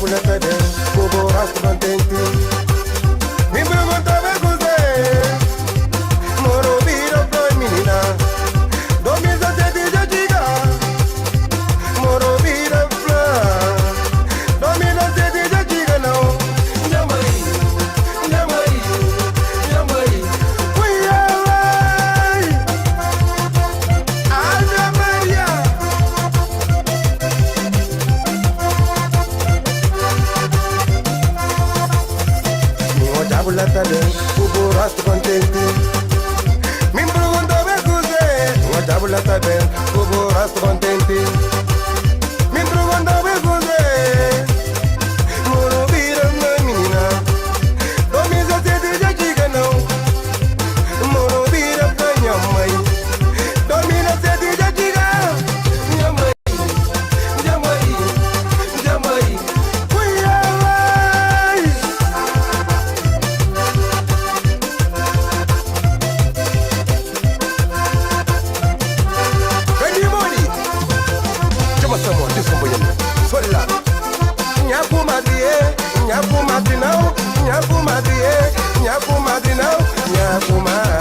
jabula tade, kubo rastu contenti. Mi pregunta me guste, moro viro floy menina. 2017 já diga, moro viro floy. 2017 já diga não. Jamai, jamai, jamai. We are Ave Maria. Jabula tade, kubo rastu contenti. Mi pregunta me guste, jabula tade, kubo rastu contenti. Mi pregunta me guste, moro vira floy menina. 2017 já diga não, moro vira floy jamai. 2017 já diga, jamai, jamai, jamai. We are Ready money. Chama someone, this one boy. Sorry la. Nyaku madie, nyaku madinao, nyaku madie, nyaku madinao, nyaku madinao.